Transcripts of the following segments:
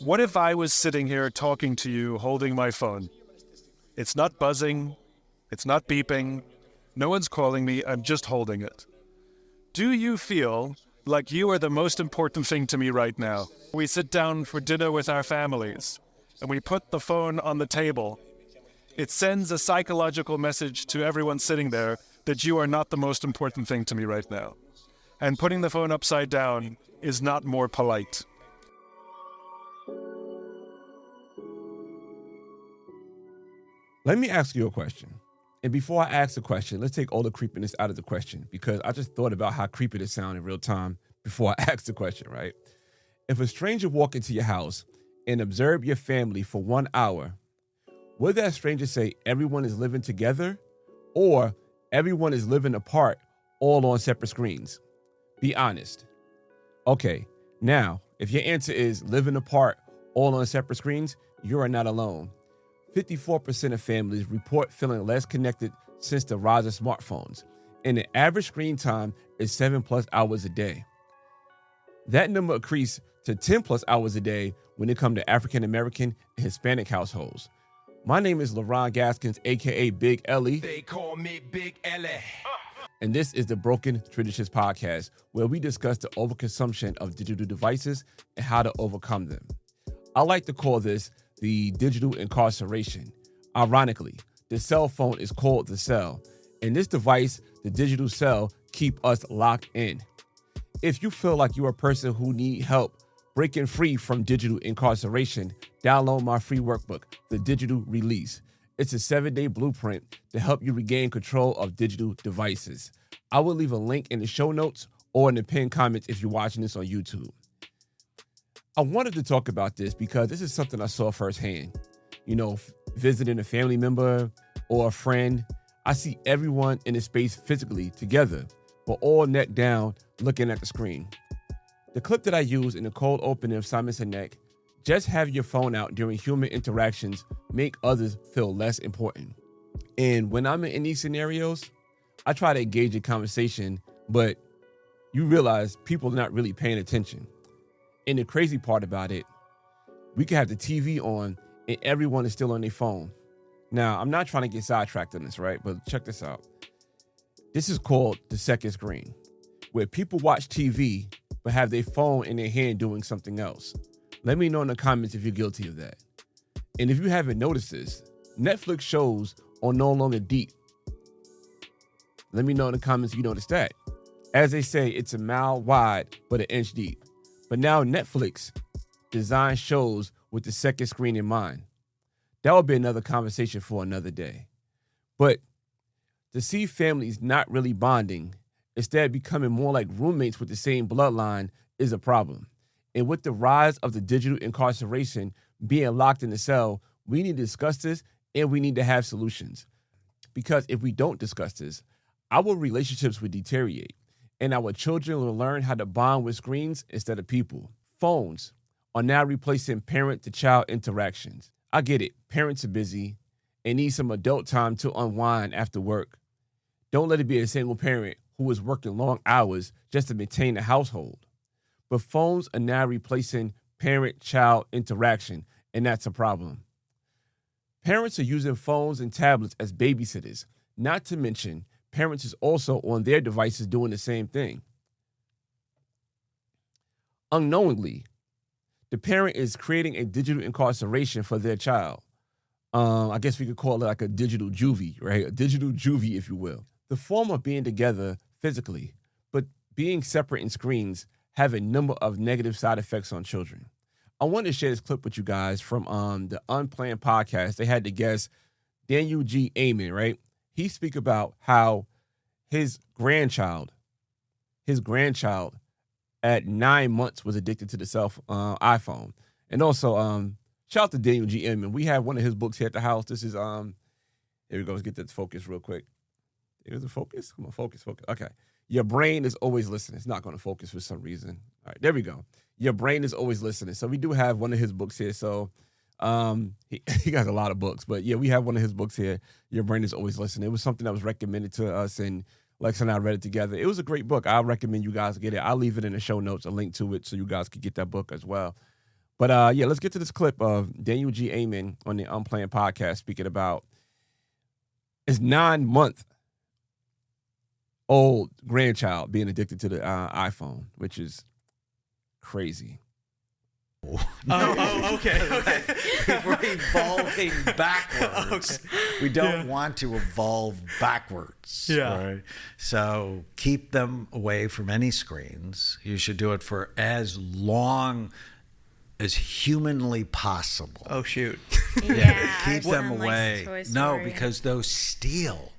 What if I was sitting here talking to you holding my phone? It's not buzzing, it's not beeping, no one's calling me, I'm just holding it. Do you feel like you are the most important thing to me right now? We sit down for dinner with our families and we put the phone on the table. It sends a psychological message to everyone sitting there that you are not the most important thing to me right now. And putting the phone upside down is not more polite. Let me ask you a question. And before I ask the question, let's take all the creepiness out of the question, because I just thought about how creepy this sounds in real time before I ask the question, right? If a stranger walked into your house and observed your family for 1 hour, would that stranger say everyone is living together or everyone is living apart, all on separate screens? Be honest. Okay, now, if your answer is living apart, all on separate screens, you are not alone. 54% of families report feeling less connected since the rise of smartphones, and the average screen time is 7+ hours a day. That number increased to 10+ hours a day when it comes to African American and Hispanic households. My name is Leron Gaskins, aka Big Ellie. They call me Big Ellie. And this is the Broken Traditions Podcast, where we discuss the overconsumption of digital devices and how to overcome them. I like to call this the digital incarceration. Ironically, the cell phone is called the cell, and this device, the digital cell, keep us locked in. If you feel like you're a person who need help breaking free from digital incarceration, download my free workbook, The Digital Release. It's a 7-day blueprint to help you regain control of digital devices. I will leave a link in the show notes or in the pinned comments if you're watching this on YouTube. I wanted to talk about this because this is something I saw firsthand. Visiting a family member or a friend, I see everyone in the space physically together, but all neck down looking at the screen. The clip that I used in the cold opening of Simon Sinek, just have your phone out during human interactions, make others feel less important. And when I'm in these scenarios, I try to engage in conversation, but you realize people are not really paying attention. And the crazy part about it, we can have the TV on and everyone is still on their phone. Now, I'm not trying to get sidetracked on this, right? But check this out. This is called the second screen, where people watch TV but have their phone in their hand doing something else. Let me know in the comments if you're guilty of that. And if you haven't noticed this, Netflix shows are no longer deep. Let me know in the comments if you noticed that. As they say, it's a mile wide, but an inch deep. But now Netflix designs shows with the second screen in mind. That would be another conversation for another day. But to see families not really bonding, instead becoming more like roommates with the same bloodline, is a problem. And with the rise of the digital incarceration, being locked in the cell, we need to discuss this and we need to have solutions. Because if we don't discuss this, our relationships will deteriorate and our children will learn how to bond with screens instead of people. Phones are now replacing parent-to-child interactions. I get it. Parents are busy and need some adult time to unwind after work. Don't let it be a single parent who is working long hours just to maintain a household. But phones are now replacing parent-child interaction, and that's a problem. Parents are using phones and tablets as babysitters, not to mention parents is also on their devices doing the same thing. Unknowingly, the parent is creating a digital incarceration for their child. I guess we could call it like a digital juvie, right? A digital juvie, if you will. The form of being together physically, but being separate in screens have a number of negative side effects on children. I want to share this clip with you guys from the Unplanned podcast. They had the guest Daniel G. Amen, right? He speak about how his grandchild at 9 months was addicted to the iPhone. And also, shout out to Daniel G. Amen. We have one of his books here at the house. This is, here we go. Let's get this focus real quick. Is it focus? Come on, focus. Okay. Your brain is always listening. It's not going to focus for some reason. All right, there we go. Your brain is always listening. So we do have one of his books here. So he got a lot of books, but yeah, we have one of his books here. Your brain is always listening. It was something that was recommended to us, and Lex and I read it together. It was a great book. I recommend you guys get it. I'll leave it in the show notes, a link to it, so you guys can get that book as well. But yeah, let's get to this clip of Daniel G. Amen on the Unplanned podcast speaking about his 9-month-old grandchild being addicted to the iPhone, which is crazy. Okay. We're evolving backwards. Okay. We don't want to evolve backwards. Yeah. Right? So keep them away from any screens. You should do it for as long as humanly possible. Oh, shoot. Yeah, Keep our them son likes away. Toy No, Story. because those steal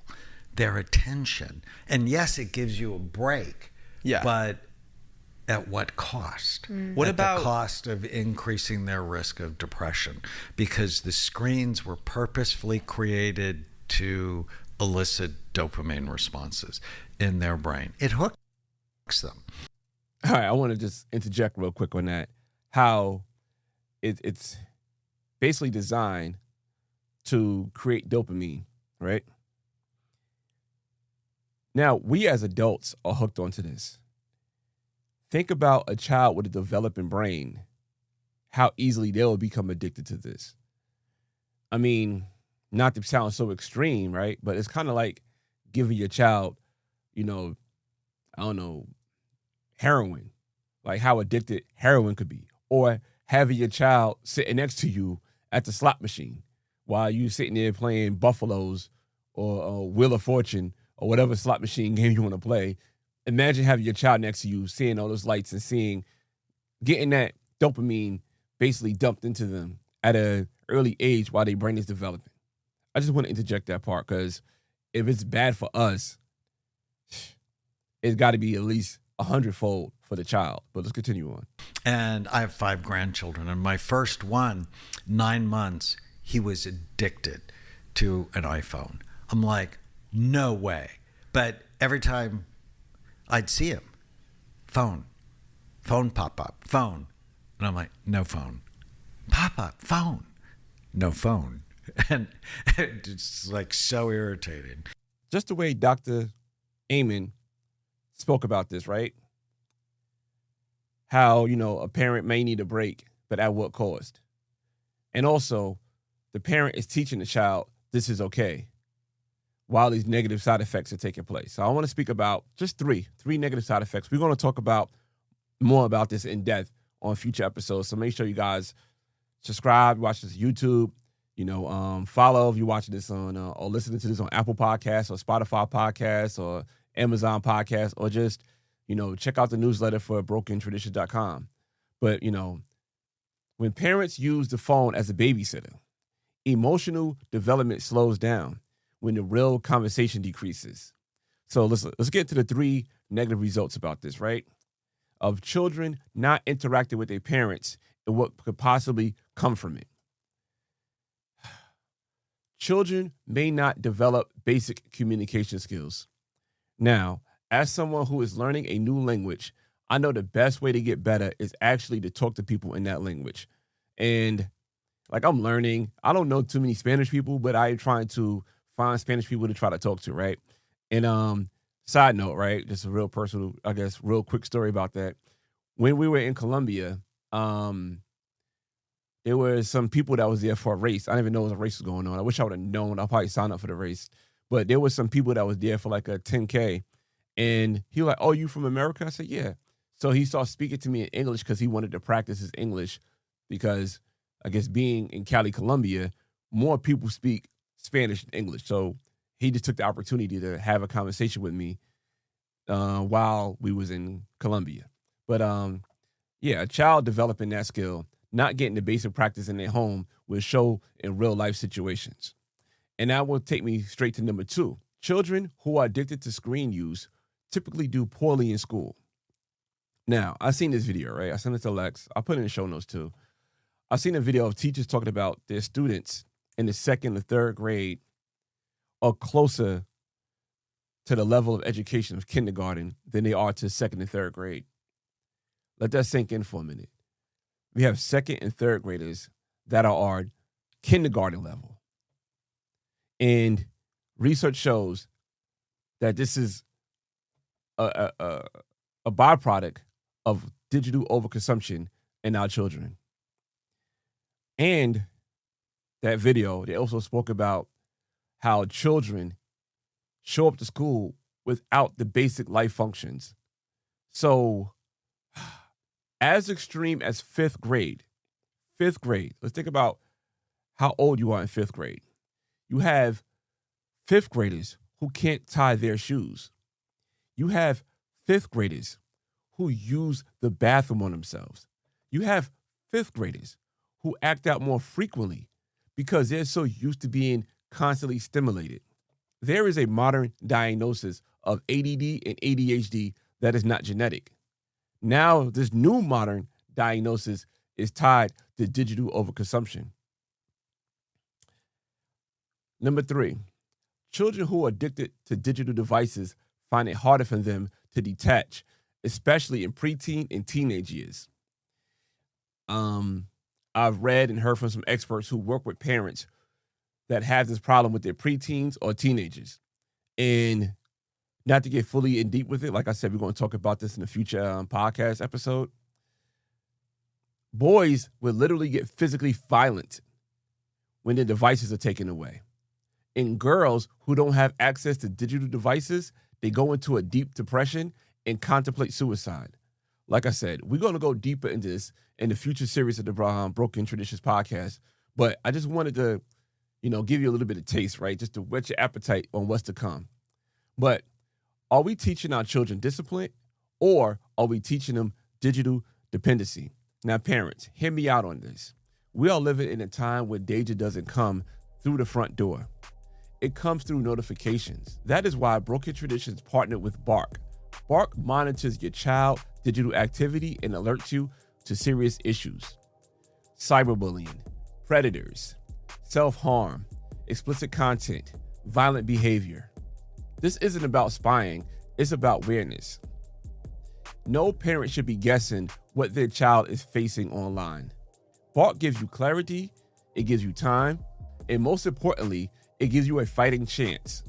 their attention. And yes, it gives you a break. Yeah. But at what cost? What At about- the cost of increasing their risk of depression? Because the screens were purposefully created to elicit dopamine responses in their brain. It hooks them. All right, I want to just interject real quick on that. How it's basically designed to create dopamine, right? Now, we as adults are hooked onto this. Think about a child with a developing brain, how easily they will become addicted to this. I mean, not to sound so extreme, right? But it's kind of like giving your child, I don't know, heroin, like how addicted heroin could be, or having your child sitting next to you at the slot machine while you sitting there playing Buffaloes or Wheel of Fortune or whatever slot machine game you want to play. Imagine having your child next to you, seeing all those lights and getting that dopamine basically dumped into them at an early age while their brain is developing. I just want to interject that part because if it's bad for us, it's got to be at least 100-fold for the child. But let's continue on. And I have 5 grandchildren. And my first one, 9 months, he was addicted to an iPhone. I'm like, no way. But every time I'd see him, phone pop up, phone. And I'm like, no phone. Pop up, phone. No phone. And it's like so irritating. Just the way Dr. Amen spoke about this, right? How, a parent may need a break, but at what cost? And also, the parent is teaching the child this is okay while these negative side effects are taking place. So I want to speak about just three negative side effects. We're going to talk about more about this in depth on future episodes. So make sure you guys subscribe, watch this YouTube, follow if you're watching this on or listening to this on Apple Podcasts or Spotify Podcasts or Amazon Podcasts, or just, check out the newsletter for brokentradition.com. But, when parents use the phone as a babysitter, emotional development slows down when the real conversation decreases. So let's get to the 3 negative results about this, right? Of children not interacting with their parents and what could possibly come from it. Children may not develop basic communication skills. Now, as someone who is learning a new language, I know the best way to get better is actually to talk to people in that language. And like I'm learning, I don't know too many Spanish people, but I'm trying to find Spanish people to try to talk to, right? And side note, right? Just a real personal, I guess, real quick story about that. When we were in Colombia, there were some people that was there for a race. I didn't even know a race was going on. I wish I would have known. I'll probably sign up for the race. But there was some people that was there for like a 10K. And he was like, oh, you from America? I said, yeah. So he started speaking to me in English because he wanted to practice his English because I guess being in Cali, Colombia, more people speak Spanish than English. So he just took the opportunity to have a conversation with me while we was in Colombia. But yeah, a child developing that skill, not getting the basic practice in their home, will show in real life situations. And that will take me straight to number 2. Children who are addicted to screen use typically do poorly in school. Now, I seen this video, right? I sent it to Lex. I'll put it in the show notes too. I've seen a video of teachers talking about their students in the 2nd and 3rd grade are closer to the level of education of kindergarten than they are to 2nd and 3rd grade. Let that sink in for a minute. We have 2nd and 3rd graders that are kindergarten level. And research shows that this is a byproduct of digital overconsumption in our children. And that video, they also spoke about how children show up to school without the basic life functions. So, as extreme as fifth grade, let's think about how old you are in fifth grade. You have fifth graders who can't tie their shoes. You have fifth graders who use the bathroom on themselves. You have fifth graders who act out more frequently because they're so used to being constantly stimulated. There is a modern diagnosis of ADD and ADHD that is not genetic. Now, this new modern diagnosis is tied to digital overconsumption. Number 3, children who are addicted to digital devices find it harder for them to detach, especially in preteen and teenage years. I've read and heard from some experts who work with parents that have this problem with their preteens or teenagers. And not to get fully in deep with it, like I said, we're going to talk about this in a future podcast episode. Boys will literally get physically violent when their devices are taken away. And girls who don't have access to digital devices, they go into a deep depression and contemplate suicide. Like I said, we're going to go deeper into this in the future series of the Broken Traditions podcast. But I just wanted to, give you a little bit of taste, right? Just to whet your appetite on what's to come. But are we teaching our children discipline, or are we teaching them digital dependency? Now, parents, hear me out on this. We are living in a time where danger doesn't come through the front door. It comes through notifications. That is why Broken Traditions partnered with Bark. Bark monitors your child digital activity and alerts you to serious issues. Cyberbullying, predators, self-harm, explicit content, violent behavior. This isn't about spying, it's about awareness. No parent should be guessing what their child is facing online. Bark gives you clarity, it gives you time, and most importantly, it gives you a fighting chance.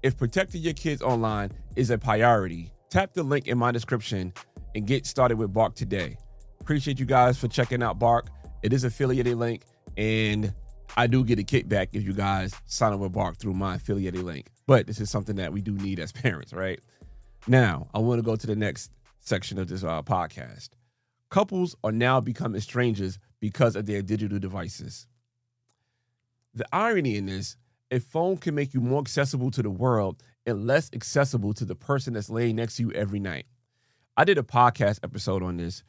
If protecting your kids online is a priority, tap the link in my description and get started with Bark today. Appreciate you guys for checking out Bark. It is affiliated link, and I do get a kickback if you guys sign up with Bark through my affiliated link. But this is something that we do need as parents, right? Now, I want to go to the next section of this podcast. Couples are now becoming strangers because of their digital devices. The irony in this, a phone can make you more accessible to the world and less accessible to the person that's laying next to you every night. I did a podcast episode on this.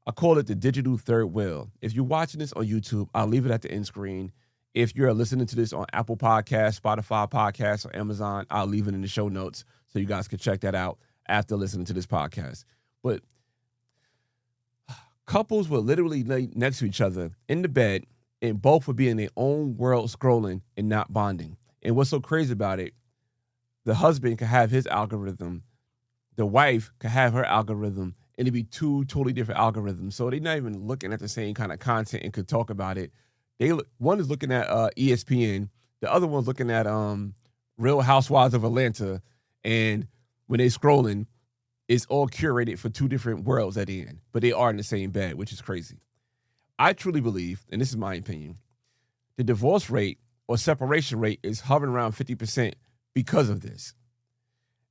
I call it the digital third wheel. If you're watching this on YouTube, I'll leave it at the end screen. If you're listening to this on Apple Podcasts, Spotify Podcasts, or Amazon, I'll leave it in the show notes so you guys can check that out after listening to this podcast. But couples will literally lay next to each other in the bed, and both will be in their own world scrolling and not bonding. And what's so crazy about it, the husband could have his algorithm, the wife could have her algorithm, and it'd be two totally different algorithms. So they're not even looking at the same kind of content and could talk about it. One is looking at ESPN, the other one's looking at Real Housewives of Atlanta, and when they're scrolling, it's all curated for two different worlds at the end, but they are in the same bed, which is crazy. I truly believe, and this is my opinion, the divorce rate or separation rate is hovering around 50% because of this.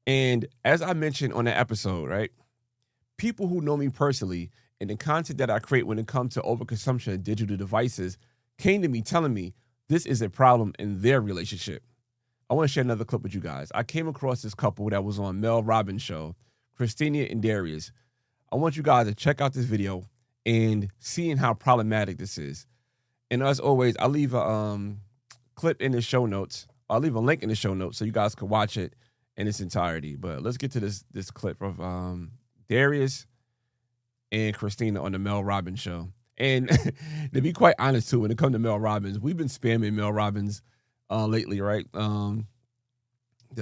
And as I mentioned on that episode, right, people who know me personally and the content that I create when it comes to overconsumption of digital devices came to me telling me this is a problem in their relationship. I want to share another clip with you guys. I came across this couple that was on Mel Robbins' show, Christina and Darius. I want you guys to check out this video and seeing how problematic this is. And as always, I'll leave a clip in the show notes. I'll leave a link in the show notes so you guys can watch it in its entirety. But let's get to this clip of Darius and Christina on the Mel Robbins show. And to be quite honest, too, when it comes to Mel Robbins, we've been spamming Mel Robbins lately, right? The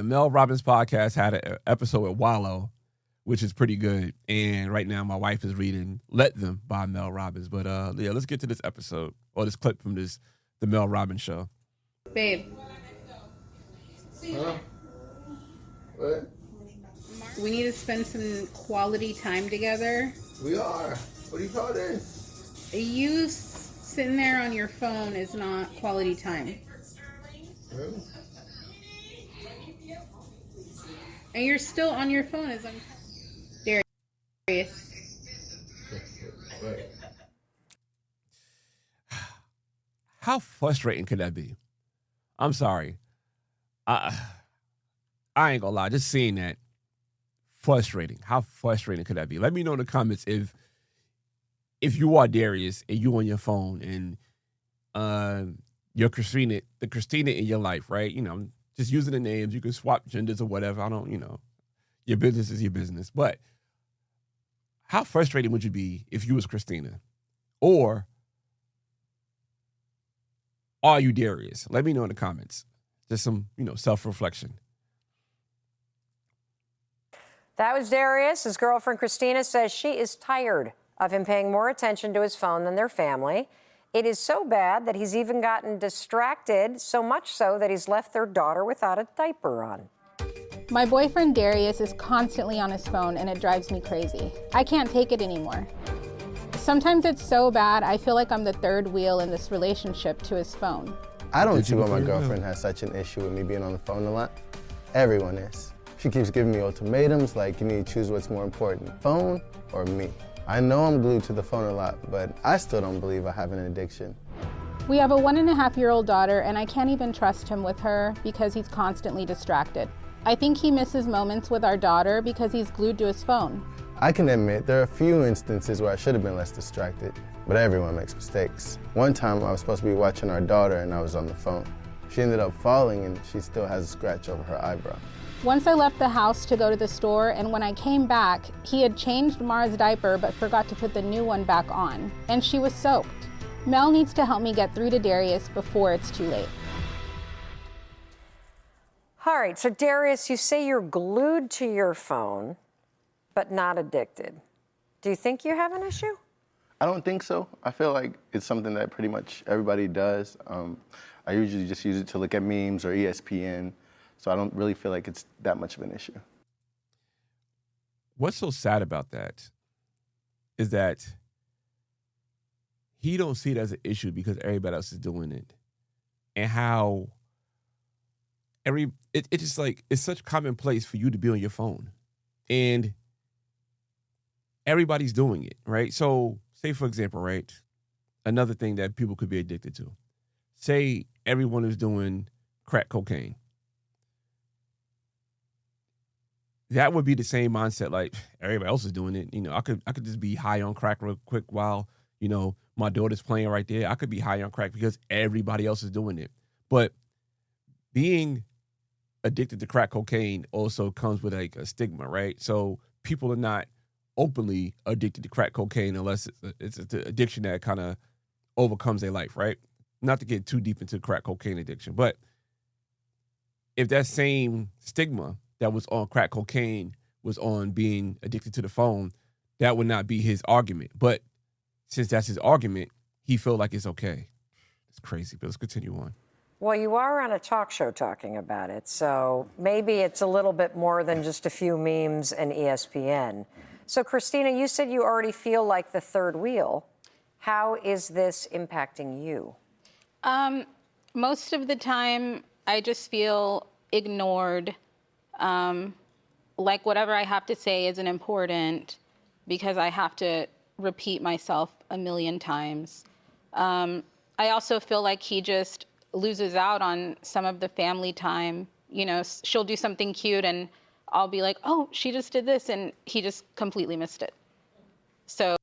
Mel Robbins podcast had an episode with Wallow, which is pretty good. And right now my wife is reading Let Them by Mel Robbins. But yeah, let's get to this episode or this clip from the Mel Robbins show. Babe. Huh? What? We need to spend some quality time together. We are. What do you call this? You Sitting there on your phone is not quality time. Really? And you're still on your phone as I'm Darius. What? How frustrating could that be? I'm sorry. I ain't gonna lie. Just seeing that, frustrating. How frustrating could that be? Let me know in the comments if you are Darius and you on your phone and you're Christina, the Christina in your life, right? You know, just using the names. You can swap genders or whatever. I don't, your business is your business. But how frustrating would you be if you was Christina? Or are you Darius? Let me know in the comments. Just some, self-reflection. That was Darius. His girlfriend Christina says she is tired of him paying more attention to his phone than their family. It is so bad that he's even gotten distracted, so much so that he's left their daughter without a diaper on. My boyfriend Darius is constantly on his phone and it drives me crazy. I can't take it anymore. Sometimes it's so bad, I feel like I'm the third wheel in this relationship to his phone. I don't see why my girlfriend has such an issue with me being on the phone a lot. Everyone is. She keeps giving me ultimatums like you need to choose what's more important, phone or me. I know I'm glued to the phone a lot, but I still don't believe I have an addiction. We have a 1.5-year-old daughter and I can't even trust him with her because he's constantly distracted. I think he misses moments with our daughter because he's glued to his phone. I can admit there are a few instances where I should have been less distracted, but everyone makes mistakes. One time I was supposed to be watching our daughter and I was on the phone. She ended up falling and she still has a scratch over her eyebrow. Once I left the house to go to the store, and when I came back, he had changed Mara's diaper but forgot to put the new one back on, and she was soaked. Mel needs to help me get through to Darius before it's too late. All right, so Darius, you say you're glued to your phone, but not addicted. Do you think you have an issue? I don't think so. I feel like it's something that pretty much everybody does. I usually just use it to look at memes or ESPN, so I don't really feel like it's that much of an issue. What's so sad about that is that he don't see it as an issue because everybody else is doing it. And how it's just like, it's such commonplace for you to be on your phone. And everybody's doing it, right? So say, for example, right, another thing that people could be addicted to. Say everyone is doing crack cocaine. That would be the same mindset like everybody else is doing it. I could just be high on crack real quick while, my daughter's playing right there. I could be high on crack because everybody else is doing it. But being addicted to crack cocaine also comes with like a stigma, right? So people are not openly addicted to crack cocaine unless it's an addiction that kind of overcomes their life, right? Not to get too deep into crack cocaine addiction, but if that same stigma that was on crack cocaine was on being addicted to the phone, that would not be his argument. But since that's his argument, he feel like it's okay. It's crazy, but let's continue on. Well, you are on a talk show talking about it, so maybe it's a little bit more than just a few memes and ESPN. So, Christina, you said you already feel like the third wheel. How is this impacting you? Most of the time, I just feel ignored. Like whatever I have to say isn't important because I have to repeat myself a million times. I also feel like he just loses out on some of the family time. She'll do something cute and I'll be like, oh, she just did this, and he just completely missed it. So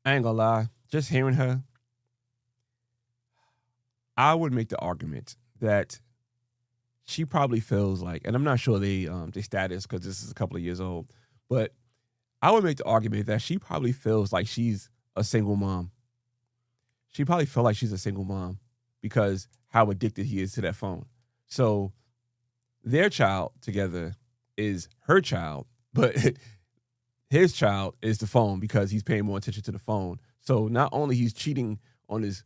I ain't gonna lie, just hearing her, I would make the argument that she probably feels like, and I'm not sure they status because this is a couple of years old, but I would make the argument that she probably feels like she's a single mom. She probably feel like she's a single mom because how addicted he is to that phone. So their child together is her child, but his child is the phone because he's paying more attention to the phone. So not only he's cheating on his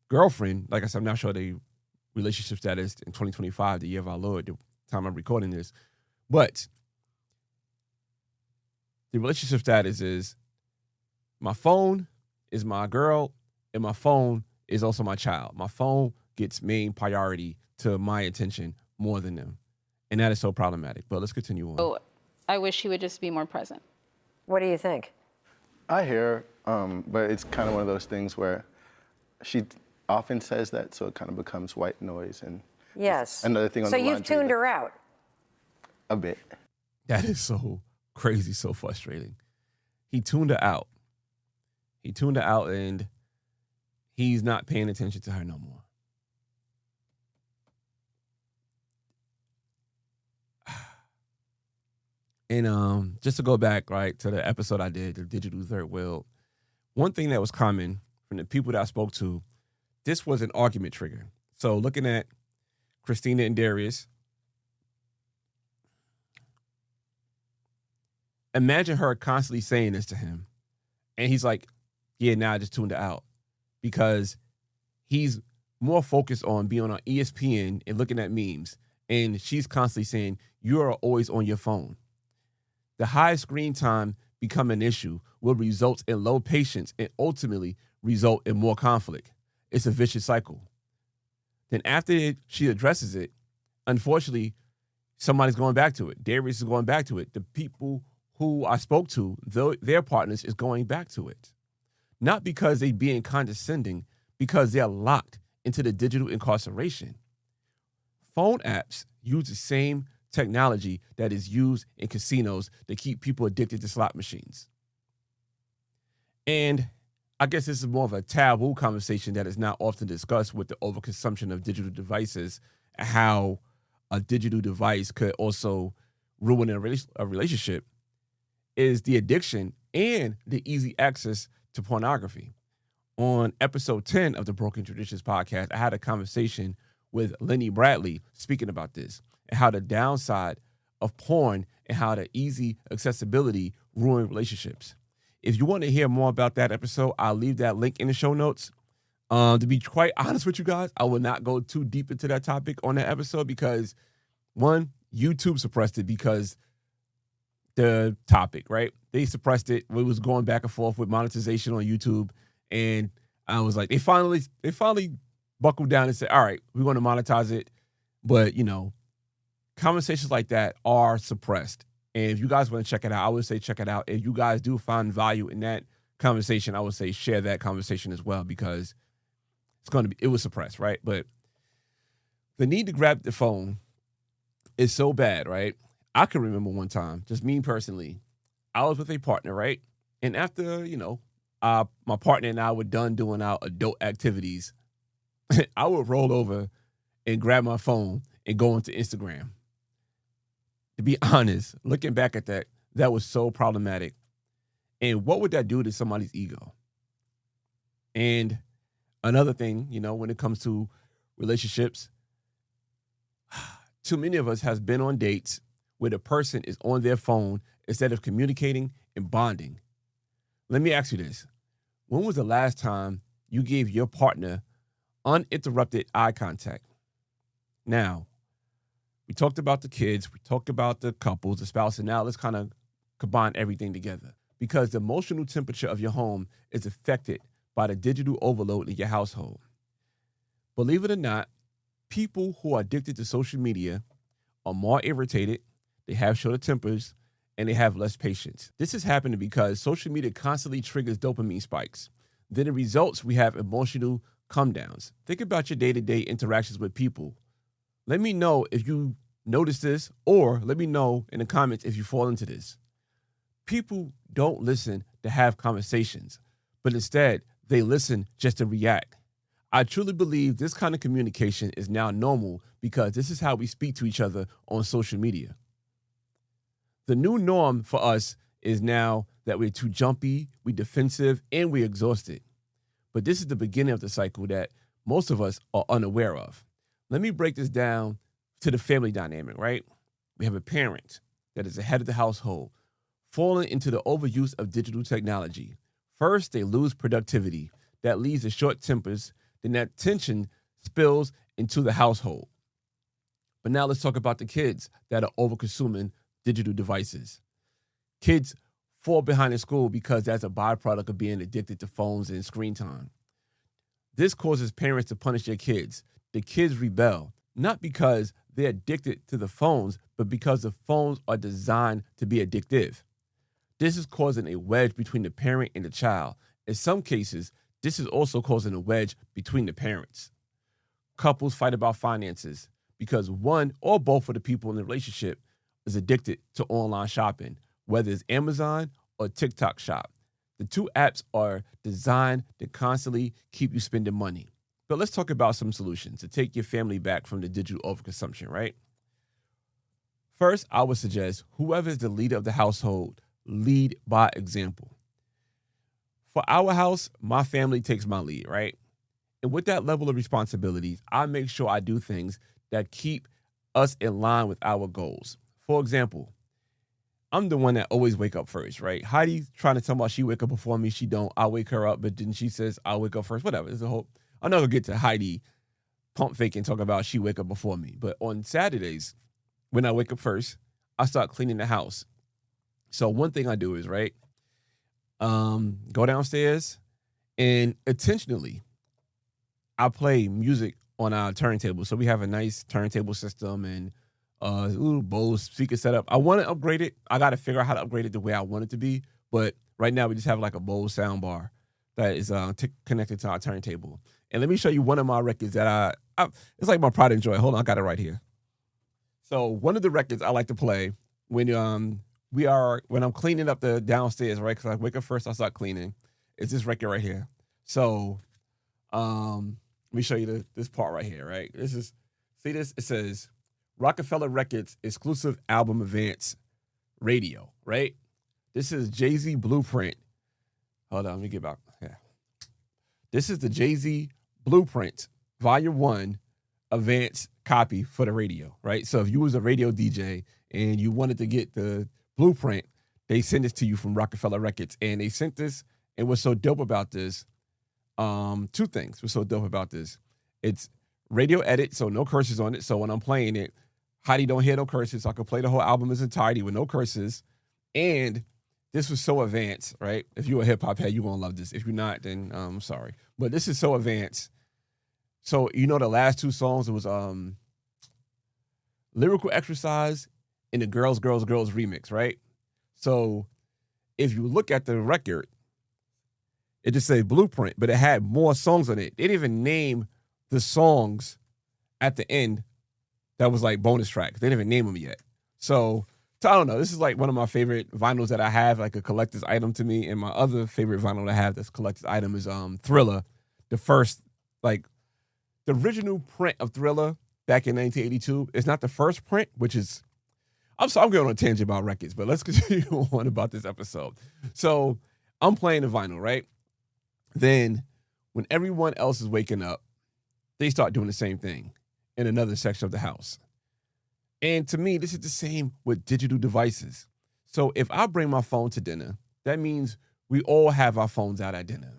girlfriend, like I said, I'm not sure the relationship status in 2025, the year of our Lord, the time I'm recording this, but the relationship status is my phone is my girl and my phone is also my child. My phone gets main priority to my attention more than them. And that is so problematic. But let's continue on. So I wish he would just be more present. What do you think? I hear, but it's kind of one of those things where she often says that, so it kind of becomes white noise. And Yes. another thing on so the you've laundry tuned her out. a bit. That is so crazy, so frustrating. He tuned her out. He tuned her out, and he's not paying attention to her no more. And just to go back, right, to the episode I did, the digital third wheel, one thing that was common from the people that I spoke to, this was an argument trigger. So looking at Christina and Darius, imagine her constantly saying this to him. And he's like, yeah, now I just tuned it out. Because he's more focused on being on ESPN and looking at memes. And she's constantly saying, you are always on your phone. The high screen time become an issue will result in low patience and ultimately result in more conflict. It's a vicious cycle. Then after she addresses it, unfortunately, somebody's going back to it. Darius is going back to it. The people who I spoke to, their partners, is going back to it. Not because they being condescending, because they're locked into the digital incarceration. Phone apps use the same technology that is used in casinos to keep people addicted to slot machines. And I guess this is more of a taboo conversation that is not often discussed with the overconsumption of digital devices and how a digital device could also ruin a relationship, is the addiction and the easy access to pornography. On episode 10 of the Broken Traditions podcast, I had a conversation with Lenny Bradley speaking about this and how the downside of porn and how the easy accessibility ruin relationships. If you want to hear more about that episode, I'll leave that link in the show notes. To be quite honest with you guys, I will not go too deep into that topic on that episode because, one, YouTube suppressed it because the topic, right? They suppressed it. We was going back and forth with monetization on YouTube, and I was like, they finally buckled down and said, all right, we're going to monetize it. But, conversations like that are suppressed. And if you guys want to check it out, I would say check it out. If you guys do find value in that conversation, I would say share that conversation as well because it was suppressed, right? But the need to grab the phone is so bad, right? I can remember one time, just me personally, I was with a partner, right? And after, my partner and I were done doing our adult activities, I would roll over and grab my phone and go into Instagram. To be honest, looking back at that, that was so problematic. And what would that do to somebody's ego? And another thing, when it comes to relationships, too many of us has been on dates where the person is on their phone instead of communicating and bonding. Let me ask you this. When was the last time you gave your partner uninterrupted eye contact? Now, we talked about the kids, we talked about the couples, the spouse, and now let's kind of combine everything together. Because the emotional temperature of your home is affected by the digital overload in your household. Believe it or not, people who are addicted to social media are more irritated, they have shorter tempers, and they have less patience. This is happening because social media constantly triggers dopamine spikes. Then the results, we have emotional come downs. Think about your day-to-day interactions with people. Let me know if you notice this, or let me know in the comments if you fall into this. People don't listen to have conversations, but instead they listen just to react. I truly believe this kind of communication is now normal because this is how we speak to each other on social media. The new norm for us is now that we're too jumpy, we're defensive, and we're exhausted. But this is the beginning of the cycle that most of us are unaware of. Let me break this down to the family dynamic, right? We have a parent that is the head of the household falling into the overuse of digital technology. First, they lose productivity. That leads to short tempers. Then that tension spills into the household. But now let's talk about the kids that are over-consuming digital devices. Kids fall behind in school because that's a byproduct of being addicted to phones and screen time. This causes parents to punish their kids. The kids rebel, not because they're addicted to the phones, but because the phones are designed to be addictive. This is causing a wedge between the parent and the child. In some cases, this is also causing a wedge between the parents. Couples fight about finances because one or both of the people in the relationship is addicted to online shopping, whether it's Amazon or TikTok Shop. The two apps are designed to constantly keep you spending money. But let's talk about some solutions to take your family back from the digital overconsumption, right? First, I would suggest whoever is the leader of the household, lead by example. For our house, my family takes my lead, right? And with that level of responsibilities, I make sure I do things that keep us in line with our goals. For example, I'm the one that always wake up first, right? Heidi's trying to tell me she wake up before me. She don't. I wake her up, but then she says I'll wake up first. Whatever. There's a whole. I'm not gonna get to Heidi pump faking talking about she wake up before me. But on Saturdays, when I wake up first, I start cleaning the house. So one thing I do is go downstairs and intentionally I play music on our turntable. So we have a nice turntable system and a little Bose speaker setup. I want to upgrade it. I got to figure out how to upgrade it the way I want it to be. But right now we just have like a Bose sound bar that is connected to our turntable. And let me show you one of my records that it's like my pride and joy. Hold on, I got it right here. So one of the records I like to play when I'm cleaning up the downstairs, right? Because I wake up first, I start cleaning. It's this record right here. So let me show you this part right here, right? See this? It says Rockefeller Records exclusive album advance radio, right? This is Jay-Z Blueprint. Hold on, let me get back. Yeah. This is the Jay-Z Blueprint Volume 1 advance copy for the radio, right? So if you was a radio DJ and you wanted to get the blueprint, they sent this to you from Rockefeller Records. And they sent this, and what's so dope about this, two things what's so dope about this. It's radio edit, so no curses on it. So when I'm playing it, Heidi don't hear no curses. So I can play the whole album in its entirety with no curses. And this was so advanced, right? If you're a hip-hop head, you're going to love this. If you're not, then I'm sorry. But this is so advanced. So, the last two songs, it was Lyrical Exercise and the Girls, Girls, Girls remix, right? So if you look at the record, it just said Blueprint, but it had more songs on it. They didn't even name the songs at the end that was like bonus tracks. They didn't even name them yet. So I don't know. This is like one of my favorite vinyls that I have, like a collector's item to me. And my other favorite vinyl that I have that's a collector's item is Thriller. The first, like, the original print of Thriller back in 1982. It's not the first print, which is, I'm going on a tangent about records, but let's continue on about this episode. So I'm playing the vinyl, right? Then when everyone else is waking up, they start doing the same thing in another section of the house. And to me, this is the same with digital devices. So if I bring my phone to dinner, that means we all have our phones out at dinner.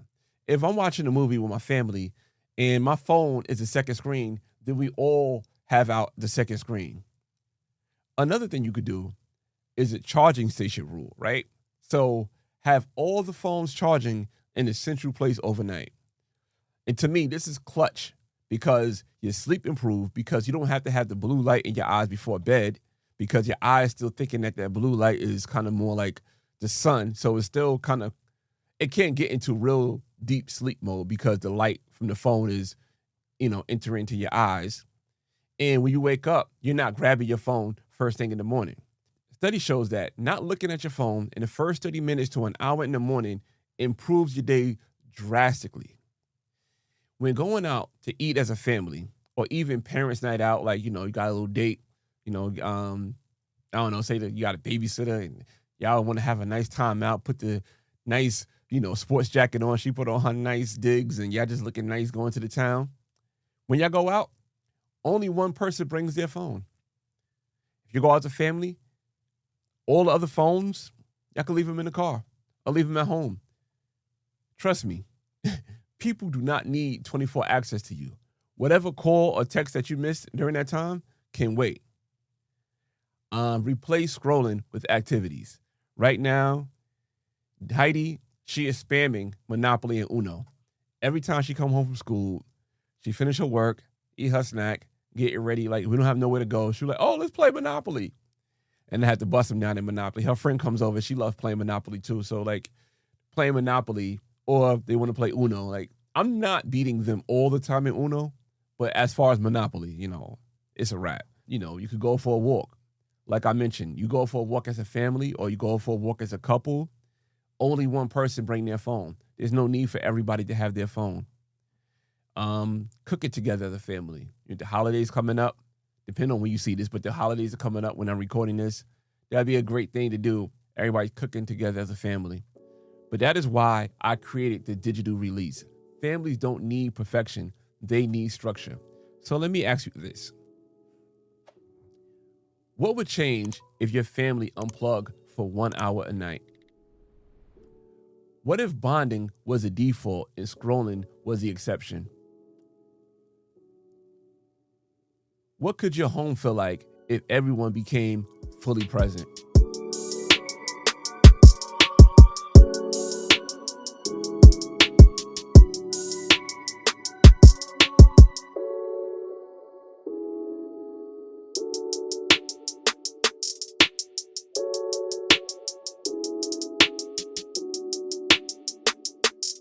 If I'm watching a movie with my family and my phone is the second screen, then we all have out the second screen. Another thing you could do is a charging station rule, right? So have all the phones charging in a central place overnight. And to me, this is clutch because your sleep improves, because you don't have to have the blue light in your eyes before bed, because your eyes still thinking that blue light is kind of more like the sun. So it's still kind of, it can't get into real deep sleep mode because the light from the phone is, entering into your eyes. And when you wake up, you're not grabbing your phone first thing in the morning. Study shows that not looking at your phone in the first 30 minutes to an hour in the morning improves your day drastically. When going out to eat as a family, or even parents' night out, like, you got a little date, I don't know, say that you got a babysitter and y'all want to have a nice time out, put the nice, sports jacket on. She put on her nice digs and y'all just looking nice going to the town. When y'all go out, only one person brings their phone. If you go out as a family, all the other phones, y'all can leave them in the car or leave them at home. Trust me, people do not need 24 access to you. Whatever call or text that you missed during that time can wait. Replace scrolling with activities. Right now, Heidi, she is spamming Monopoly and Uno. every time she come home from school, she finish her work, eat her snack, get it ready. Like, we don't have nowhere to go. She was like, oh, let's play Monopoly. And I had to bust them down in Monopoly. Her friend comes over. She loves playing Monopoly too. So, like, playing Monopoly, or they want to play Uno. Like, I'm not beating them all the time in Uno, but as far as Monopoly, it's a wrap. You could go for a walk. Like I mentioned, you go for a walk as a family or you go for a walk as a couple, only one person bring their phone. There's no need for everybody to have their phone. Cook it together as a family. The holidays coming up, depending on when you see this, but the holidays are coming up when I'm recording this. That'd be a great thing to do. Everybody's cooking together as a family. But that is why I created the digital release. Families don't need perfection. They need structure. So let me ask you this. What would change if your family unplugged for 1 hour a night? What if bonding was the default and scrolling was the exception? What could your home feel like if everyone became fully present?